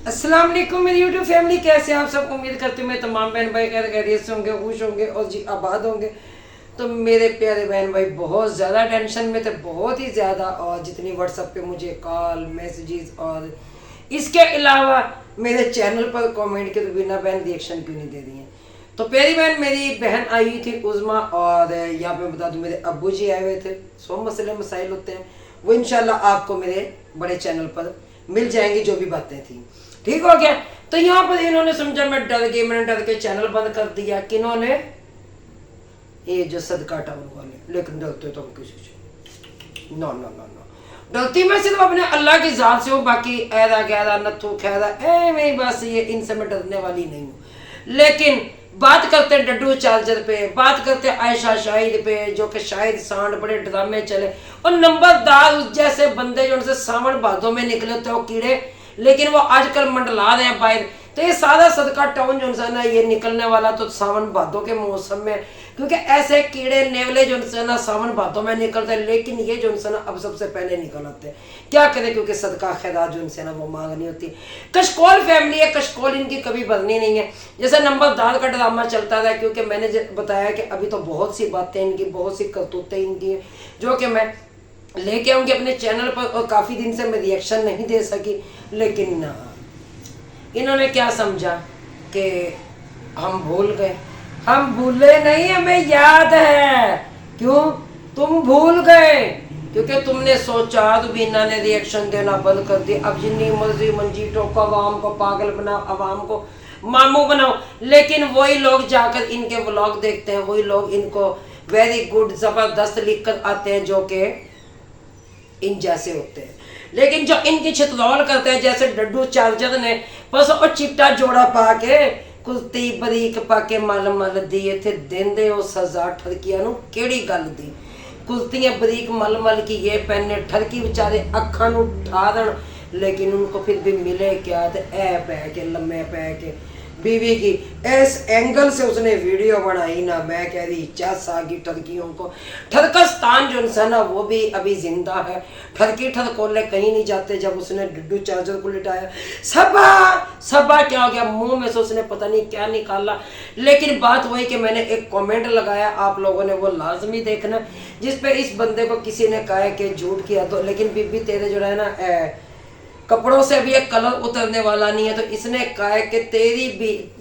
अस्सलाम वालेकुम मेरी यूट्यूब फैमिली, कैसे हैं आप सब। उम्मीद करती हूँ मैं तमाम बहन भाई खैरियत से होंगे, खुश होंगे और जी आबाद होंगे। तो मेरे प्यारे बहन भाई बहुत ज़्यादा टेंशन में थे, बहुत ही ज़्यादा। और जितनी व्हाट्सएप पे मुझे कॉल मैसेजेस और इसके अलावा मेरे चैनल पर कमेंट के तो बिना बहन रिएक्शन क्यों नहीं दे रही हैं। तो प्यारी बहन मेरी बहन आई थी उज़मा, और यहाँ पे बता दूँ मेरे अब्बू जी आए हुए थे। सो मसले मसाइल होते हैं वो इंशाल्लाह आपको मेरे बड़े चैनल पर मिल जाएंगी, जो भी बातें थी। ठीक हो गया। तो यहाँ पर इन्होंने समझा मैं डर गई, मैंने डर के चैनल बंद कर दिया। किन्होंने? ये जो सदका टाउन वाले। लेकिन डरते तो हम किसी से नो नो नो नो, डरती मैं सिर्फ अपने अल्लाह की जात से हूँ। बाकी ऐदा गैदा नथु खैदा मैं बस ये इनसे मैं डरने वाली नहीं हूँ। लेकिन बात करते डड्डू चार्जर पे, बात करते आयशा शाहिद पे, जो कि शाहिद सांड बड़े ड्रामे चले, और नंबरदार उस जैसे बंदे जो उनसे सावन भादों में निकले होते वो कीड़े, लेकिन वो आजकल मंडला रहे हैं बाहर। तो ये सारा सदका टाउन जो है ना ये निकलने वाला तो सावन भादों के मौसम में, क्योंकि ऐसे कीड़े नेवले जो है ना सावन भादों में निकलते हैं, लेकिन ये जो है ना अब सबसे पहले निकल आते हैं। क्या करें, क्योंकि सदका खैरात जो है ना वो मांगनी होती है। कशकोल फैमिली है, कशकोल इनकी कभी भरनी नहीं है। जैसे नंबरदार का ड्रामा चलता रहा, क्योंकि मैंने बताया कि अभी तो बहुत सी बातें इनकी, बहुत सी करतूतें इनकी हैं, जो कि मैं लेके आऊंगी अपने चैनल पर। और काफ़ी दिन से मैं रिएक्शन नहीं दे सकी, लेकिन इन्होंने क्या समझा कि हम भूल गए। हम भूले नहीं, हमें याद है। क्यों तुम भूल गए? क्योंकि तुमने सोचा तो बीना ने रिएक्शन देना बंद कर दिया। अब जितनी मर्जी मंजी टोको, आवाम को पागल बनाओ, आवाम को मामू बनाओ, लेकिन वही लोग जाकर इनके व्लॉग देखते हैं, वही लोग इनको वेरी गुड जबरदस्त लिख कर आते हैं, जो कि इन जैसे होते हैं। लेकिन जो इनकी छितरौल करते हैं, जैसे डड्डू चार्जर ने बस और चिट्टा जोड़ा पा के कुश्ती बरीक पाके मल मल दिए थे देंदे ओ सजा ठरकिया नु केड़ी गल दी। कुश्तियां बरीक मल मल की ये पहने ठरकी बेचारे अखा नु ठारण, लेकिन उनको फिर भी मिले क्या? तो ऐ पै के लम्बे पै के बीवी की इस एंगल से उसने वीडियो बनाई ना, मैं कह रही चस आ गई ठरकियों को। ठरकस्तान जो है ना वो भी अभी जिंदा है। ठरकी ठरकोले कहीं नहीं जाते। जब उसने डड्डू चार्जर को लिटाया, सबा सबा क्या हो गया, मुंह में से उसने पता नहीं क्या निकाला। लेकिन बात वही कि मैंने एक कमेंट लगाया, आप लोगों ने वो लाजमी देखना, जिसपे इस बंदे को किसी ने कहा है कि झूठ किया तो, लेकिन बीबी तेरे जो है ना कपड़ों से भी एक कलर उतरने वाला नहीं है। तो इसने कहा है कि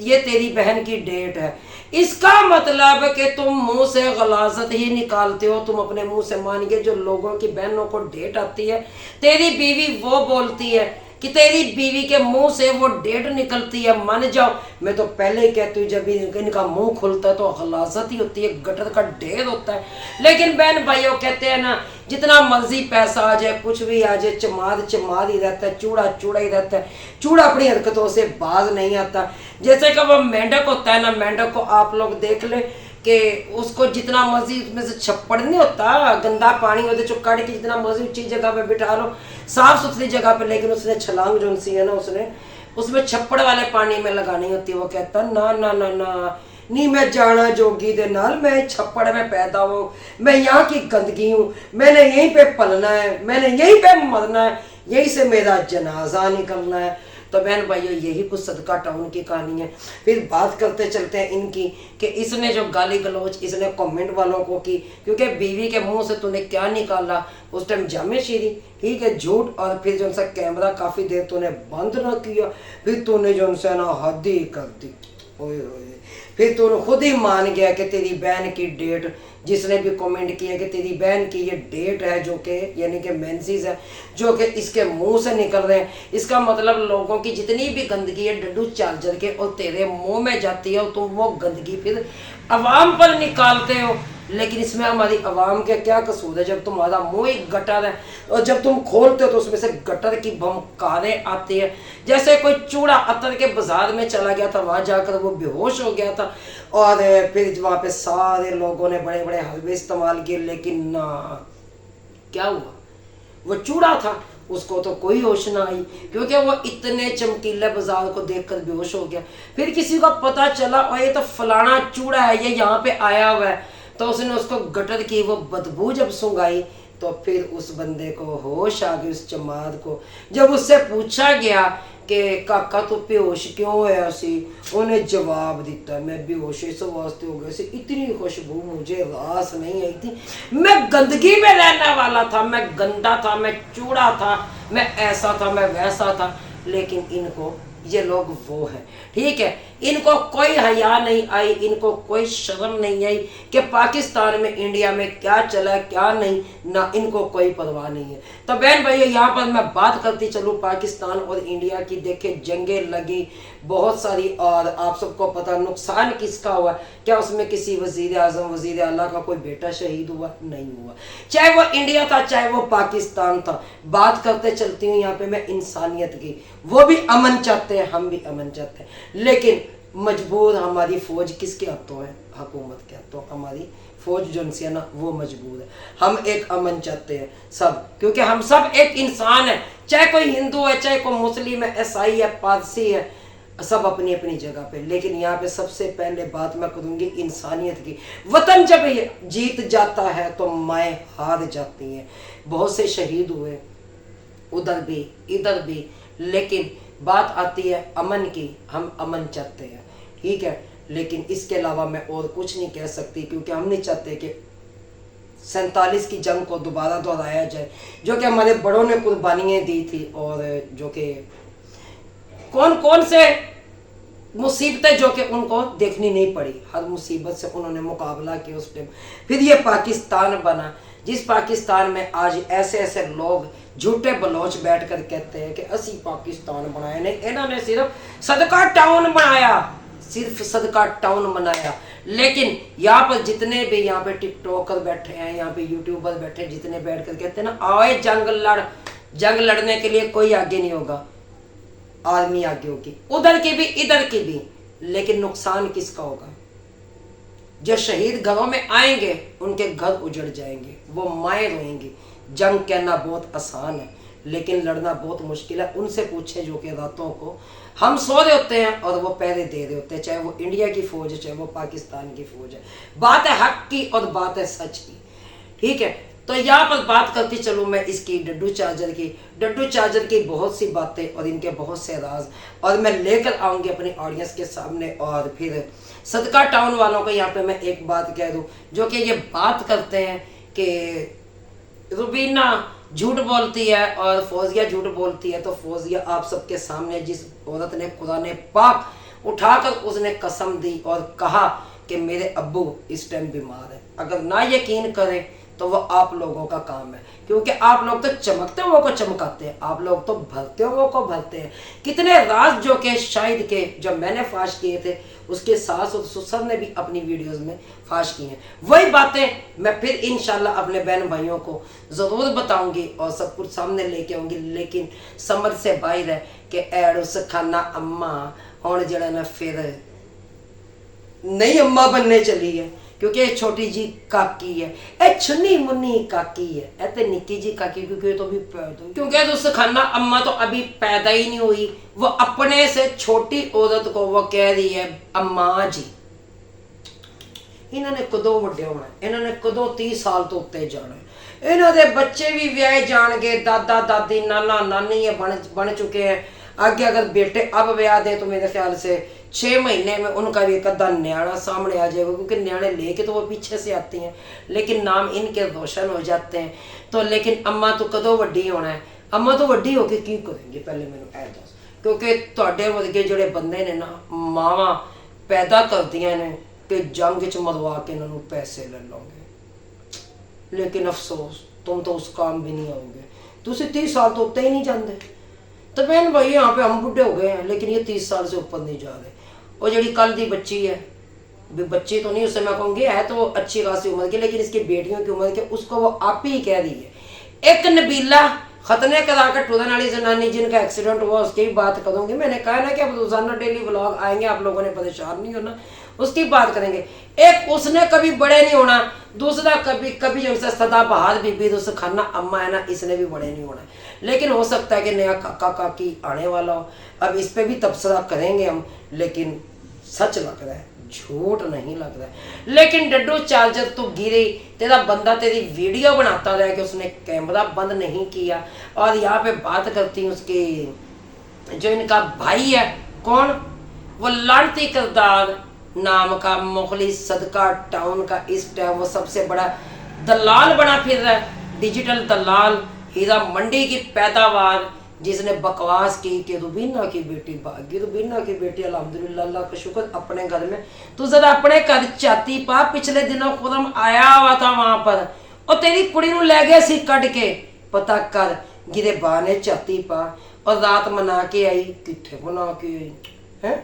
ये तेरी बहन की डेट है। इसका मतलब है कि तुम मुंह से गलाजत ही निकालते हो। तुम अपने मुंह से मानिए, जो लोगों की बहनों को डेट आती है, तेरी बीवी वो बोलती है कि तेरी बीवी के मुंह से वो डेट निकलती है। मान जाओ, मैं तो पहले ही कहती हूँ जब इनका मुंह खुलता है तो गलाजत ही होती है, गटर का ढेर होता है। लेकिन बहन भाइयों कहते हैं ना, जितना मर्जी पैसा आ जाए, कुछ भी आ जाए, चमार चमार ही रहता है, चूड़ा चूड़ा ही रहता है। चूड़ा अपनी हरकतों से बाज नहीं आता। जैसे कि वो मेंढक होता है ना, मेंढक को आप लोग देख ले कि उसको जितना मर्जी उसमें से छप्पड़ नहीं होता, गंदा पानी होता, जो काट के जितना मर्जी ऊंची जगह पे बिठा लो, साफ सुथरी जगह पे, लेकिन उसने छलांग जो सी है ना, उसने उसमें छप्पड़ वाले पानी में लगानी होती है। वो कहता ना ना ना ना नहीं, मैं जाना जोगी दे नाल, मैं छप्पड़ में पैदा हूँ, मैं यहाँ की गंदगी हूँ, मैंने यहीं पे पलना है, मैंने यहीं पे मरना है, यहीं से मेरा जनाजा निकलना है। तो बहन भाइयों यही कुछ सदका टाउन की कहानी है। फिर बात करते चलते हैं इनकी कि इसने जो गाली गलौज इसने कमेंट वालों को की, क्योंकि बीवी के मुंह से तूने क्या निकाला उस टाइम जामे शीरी, ठीक है, झूठ। और फिर जो सा कैमरा काफ़ी देर तूने बंद ना किया, फिर तूने जो उनसे ना हद ही कर दी। ओए फिर तू खुद ही मान गया कि तेरी बहन की डेट, जिसने भी कमेंट किया कि तेरी बहन की ये डेट है, जो कि यानी कि मेंसेस है, जो कि इसके मुंह से निकल रहे हैं। इसका मतलब लोगों की जितनी भी गंदगी है डड्डू चार्जर के और तेरे मुंह में जाती है, और तुम वो गंदगी फिर अवाम पर निकालते हो। लेकिन इसमें हमारी अवाम के क्या कसूर है, जब तुम्हारा मुंह ही गटर है और जब तुम खोलते हो तो उसमें से गटर की भमकारें आती है। जैसे कोई चूड़ा अतर के बाजार में चला गया था, वहां जाकर वो बेहोश हो गया था, और फिर वहां पे सारे लोगों ने बड़े बड़े हलवे इस्तेमाल किए, लेकिन ना क्या हुआ, वो चूड़ा था, उसको तो कोई होश ना आई, क्योंकि वो इतने चमकीले बाजार को देखकर बेहोश हो गया। फिर किसी को पता चला और ये तो फलाना चूड़ा है, ये यहाँ पे आया हुआ है। तो उसने उसको गटर की वो बदबू जब सूंघाई तो फिर उस बंदे को होश आ गई, उस जमात को। जब उससे पूछा गया कि काका तू बेहोश क्यों होया सी, उन्हें जवाब दिता मैं बेहोश इस वास्ते हो गया सी, इतनी खुशबू मुझे रास नहीं आई थी, मैं गंदगी में रहने वाला था, मैं गंदा था, मैं चूड़ा था, मैं ऐसा था, मैं वैसा था। लेकिन इनको, ये लोग वो हैं, ठीक है, इनको कोई हया नहीं आई, इनको कोई शर्म नहीं आई कि पाकिस्तान में, इंडिया में क्या चला क्या नहीं, ना इनको कोई परवाह नहीं है। तो बहन भाई यहाँ पर मैं बात करती चलूँ पाकिस्तान और इंडिया की, देखे जंगें लगी बहुत सारी, और आप सबको पता नुकसान किसका हुआ, क्या उसमें किसी वजीर आजम वजीर आला का कोई बेटा शहीद हुआ? नहीं हुआ, चाहे वो इंडिया था चाहे वो पाकिस्तान था। बात करते चलती हूँ यहाँ पे मैं इंसानियत की, वो भी अमन चाहते हैं, हम भी अमन चाहते हैं, लेकिन मजबूर हमारी फौज किसके हाथों है? हुकूमत के हाथों। हमारी फौज जो है ना वो मजबूर है। हम एक अमन चाहते हैं सब, क्योंकि हम सब एक इंसान है, चाहे कोई हिंदू है, चाहे कोई मुस्लिम है, ईसाई है, पारसी है, सब अपनी अपनी जगह पे। लेकिन यहाँ पे सबसे पहले बात मैं करूँगी इंसानियत की। वतन जब ये जीत जाता है तो माएँ हार जाती हैं। बहुत से शहीद हुए उधर भी इधर भी, लेकिन बात आती है अमन की, हम अमन चाहते हैं, ठीक है, लेकिन इसके अलावा मैं और कुछ नहीं कह सकती, क्योंकि हम नहीं चाहते कि 47 की जंग को दोबारा दोहराया जाए, जो कि हमारे बड़ों ने कुर्बानियाँ दी थी, और जो कि कौन कौन से मुसीबतें जो कि उनको देखनी नहीं पड़ी, हर मुसीबत से उन्होंने मुकाबला किया उस टाइम। फिर ये पाकिस्तान बना, जिस पाकिस्तान में आज ऐसे ऐसे लोग झूठे बलोच बैठ कर कहते हैं कि असी पाकिस्तान बनाया नहीं, इन्होंने सिर्फ सदका टाउन बनाया, सिर्फ सदका टाउन बनाया। लेकिन यहाँ पर जितने भी यहाँ पे टिकटॉकर बैठे हैं, यहाँ पे यूट्यूबर बैठे, जितने बैठ कर कहते हैं ना आए जंग लड़ने के लिए कोई आगे नहीं होगा, आर्मी आगे होगी, उधर की भी इधर की भी, लेकिन नुकसान किसका होगा? जो शहीद घरों में आएंगे उनके घर उजड़ जाएंगे, वो माएँ रोएंगी। जंग कहना बहुत आसान है लेकिन लड़ना बहुत मुश्किल है। उनसे पूछे जो कि रातों को हम सो रहे होते हैं और वो पहरे दे रहे होते हैं, चाहे वो इंडिया की फौज है चाहे वो पाकिस्तान की फौज है। बात है हक की और बात है सच की, ठीक है। तो यहाँ पर बात करती चलूँ मैं इसकी डड्डू चार्जर की बहुत सी बातें और इनके बहुत से राज, और मैं लेकर आऊँगी अपनी ऑडियंस के सामने। और फिर सदका टाउन वालों को यहाँ पे मैं एक बात कह दूँ, जो कि ये बात करते हैं कि रुबीना झूठ बोलती है और फौजिया झूठ बोलती है, तो फौजिया आप सबके सामने जिस औरत ने कुरान पाक उठाकर उसने कसम दी और कहा कि मेरे अब्बू इस टाइम बीमार है, अगर ना यकीन करें तो वो आप लोगों का काम है, क्योंकि आप लोग तो चमकते हुए को चमकाते हैं, आप लोग तो भरते हुए को भरते हैं। कितने राज जो के शायद के जब मैंने फाश किए थे उसके सास और ससुर ने भी अपनी वीडियोस में फाश की हैं। वही बातें मैं फिर इंशाल्लाह अपने बहन भाइयों को ज़रूर बताऊंगी और सब कुछ सामने लेके आऊँगी, लेकिन समझ से बाहर है कि एड़ खाना अम्मा और जड़ा ना फिर नई अम्मा बनने चली है, क्योंकि ये छोटी जी काकी है, ए छुन्नी मुन्नी काकी है, ए ते निक्की जी काकी, क्योंकि तो भी क्योंकि तो सखाना अम्मा तो अभी पैदा ही नहीं हुई, वो अपने से छोटी औरत को वो कह रही है अम्मा जी। इन्होंने कदों वड्डे होना, इन्होंने कदों 30 साल तो उत्ते जाना, इन्हों दे बच्चे भी व्याहे जाणगे, दादा दादी नाना नानी ये बन चुके हैं। आगे अगर बेटे अब ब्याह दे तो मेरे ख्याल से 6 महीने में उनका भी एक अद्धा न्याणा सामने आ जाएगा, क्योंकि न्याणे लेके तो वो पीछे से आती हैं लेकिन नाम इनके रोशन हो जाते हैं। तो लेकिन अम्मा तो कदों वड्डी होना है, अम्मा तो वड्डी होके की करेंगे पहले मैंने ऐ दस, क्योंकि तुहाडे वर्गे जोड़े बंदे ने ना मावां पैदा करदियां ने कि जंग च मरवा के इन्होंने पैसे ले लोगे, लेकिन अफसोस तुम तो उस काम भी नहीं आओगे, तुम 30 साल तो उत्ते ही नहीं जाते। तो बहन भाई यहाँ पे हम बुढ़े हो गए हैं लेकिन ये 30 साल से ऊपर नहीं जा रहे। और जड़ी कल दी बच्ची है, बच्ची तो नहीं उससे मैं कहूँगी है तो अच्छी खासी उम्र की, लेकिन इसकी बेटियों की उम्र के, उसको वो आप ही कह रही है। एक नबीला खतने करा कर टूरन वाली जनानी जिनका एक्सीडेंट हुआ उसकी भी बात करूँगी। मैंने कहा ना कि अब रोजाना डेली व्लॉग आएंगे, आप लोगों ने परेशान नहीं होना, उसकी बात करेंगे। एक उसने कभी बड़े नहीं होना, दूसरा कभी जो सदाबहार बीबी तो खाना अम्मा है ना, इसने भी बड़े नहीं होना। लेकिन हो सकता है कि नया काका काकी आने वाला हो, अब इस पे भी तबसरा करेंगे हम, लेकिन सच लग रहा है झूठ नहीं लग रहा है। लेकिन डड्डू चाल जब तू गिरी, तेरा बंदा तेरी वीडियो बनाता रहा कि उसने कैमरा बंद नहीं किया। और यहाँ पे बात करती हूँ उसके जो इनका भाई है, कौन, वो लानती किरदार नाम का मुखलिस सदका टाउन का इस टाइम वो सबसे बड़ा दलाल बना फिर रहा है, डिजिटल दलाल, हीरा मंडी की पैदावार, जिसने बकवास की कि रुबीना की बेटी भागी, रुबीना की बेटी अल्हम्दुलिल्लाह, अल्लाह का शुक्र अपने घर में। तू जरा अपने घर छाती पा, पिछले दिनों खुदम आया हुआ था वहां पर, और तेरी कुड़ी नूं ले गए सी कट के, पता कर गिरे बहाने छाती पा, और रात मना के आई, किथे मना के आई है,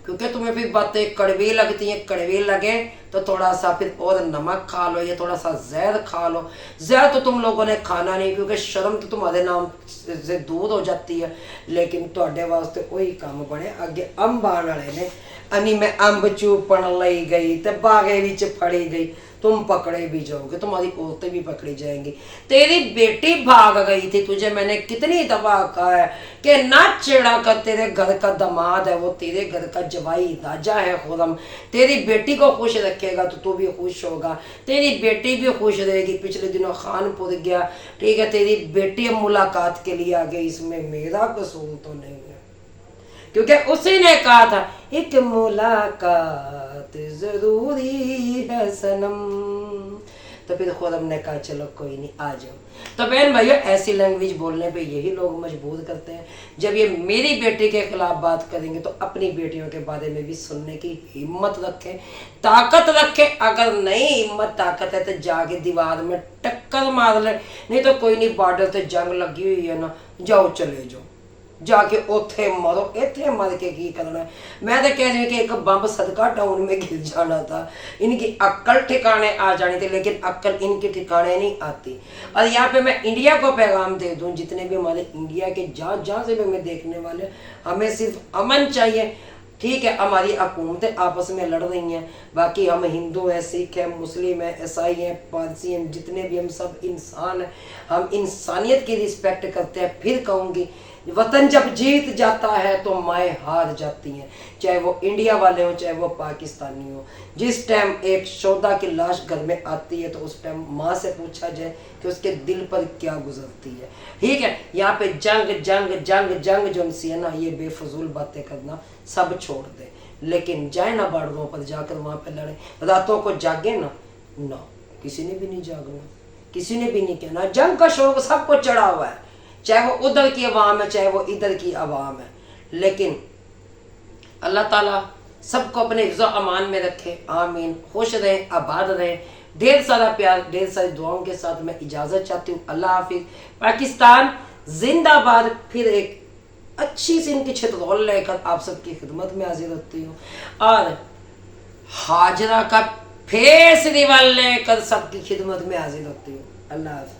क्योंकि तुम्हें फिर बातें कड़वी लगती हैं, कड़वी लगे तो थोड़ा सा फिर और नमक खा लो या थोड़ा सा जहर खा लो। जहर तो तुम लोगों ने खाना नहीं, क्योंकि शर्म तो तुम्हारे नाम से दूर हो जाती है, लेकिन तुहाडे वास्ते वही काम बने। अगे अंब आने वाले ने, अनी मैं अंब चूपन लाई गई तो बागे विच फड़ी गई, तुम पकड़े भी जाओगे, तुम्हारी औरतें भी पकड़ी जाएंगी। तेरी बेटी भाग गई थी, तुझे मैंने कितनी दफा कहा है कि ना छेड़ा कर, तेरे घर का दामाद है वो, तेरे घर का जवाई राजा है खुरम, तेरी बेटी को खुश रखेगा तो तू भी खुश होगा, तेरी बेटी भी खुश रहेगी। पिछले दिनों खानपुर गया, ठीक है, तेरी बेटी मुलाकात के लिए आ गई, इसमें मेरा कसूर तो नहीं है, क्योंकि उसी ने कहा था एक मुलाकात जरूरी है सनम। तो फिर खुरम ने कहा चलो कोई नहीं आ जाओ। तो बहन भाइयों, ऐसी लैंग्वेज बोलने पे यही लोग मजबूर करते हैं। जब ये मेरी बेटी के खिलाफ बात करेंगे तो अपनी बेटियों के बारे में भी सुनने की हिम्मत रखें, ताकत रखें। अगर नहीं हिम्मत ताकत है तो जाके दीवार में टक्कर मार ले, नहीं तो कोई नहीं, बॉर्डर से जंग लगी हुई है ना, जाओ चले जाओ, जाके उथे मरो, इथे मर के की करना है। मैं तो कह रही हूँ कि एक बम सदका टाउन में गिर जाना था, इनकी अक्ल ठिकाने आ जानी थी, लेकिन अक्ल इनके ठिकाने नहीं आती। और यहाँ पे मैं इंडिया को पैगाम दे दूँ, जितने भी हमारे इंडिया के जहाँ जहाँ से भी हमें देखने वाले, हमें सिर्फ अमन चाहिए, ठीक है। हमारी हुकूमतें आपस में लड़ रही हैं, बाकी हम हिंदू हैं, सिख हैं, मुस्लिम हैं, ईसाई हैं, पारसी हैं, जितने भी हम सब इंसान हैं, हम इंसानियत की रिस्पेक्ट करते हैं। फिर कहूँगी, वतन जब जीत जाता है तो माएँ हार जाती हैं, चाहे वो इंडिया वाले हो चाहे वो पाकिस्तानी हो। जिस टाइम एक शोधा की लाश घर में आती है तो उस टाइम माँ से पूछा जाए कि उसके दिल पर क्या गुजरती है, ठीक है। यहाँ पे जंग जंग जंग जंग जो सी है ना, ये बेफजूल बातें करना सब छोड़ दे, लेकिन जाए ना बॉर्डरों पर, जाकर वहाँ पे लड़े, रातों को जागे ना, ना किसी ने भी नहीं जागना, किसी ने भी नहीं कहना। जंग का शौक सबको चढ़ा हुआ है, चाहे वो उधर की आवाम है चाहे वो इधर की आवाम है, लेकिन अल्लाह ताला सबको अपने हिफ्ज़ अमान में रखे, आमीन। खुश रहें, आबाद रहें, ढेर सारा प्यार, ढेर सारी दुआओं के साथ मैं इजाज़त चाहती हूँ। अल्लाह हाफिज़। पाकिस्तान जिंदाबाद। फिर एक अच्छी सी इनकी छितरौल लेकर आप सबकी खिदमत में हाजिर होती हूँ, और हाजरा का फेस रिवाल लेकर सबकी खिदमत में हाजिर होती हूँ। अल्लाह हाफिज़।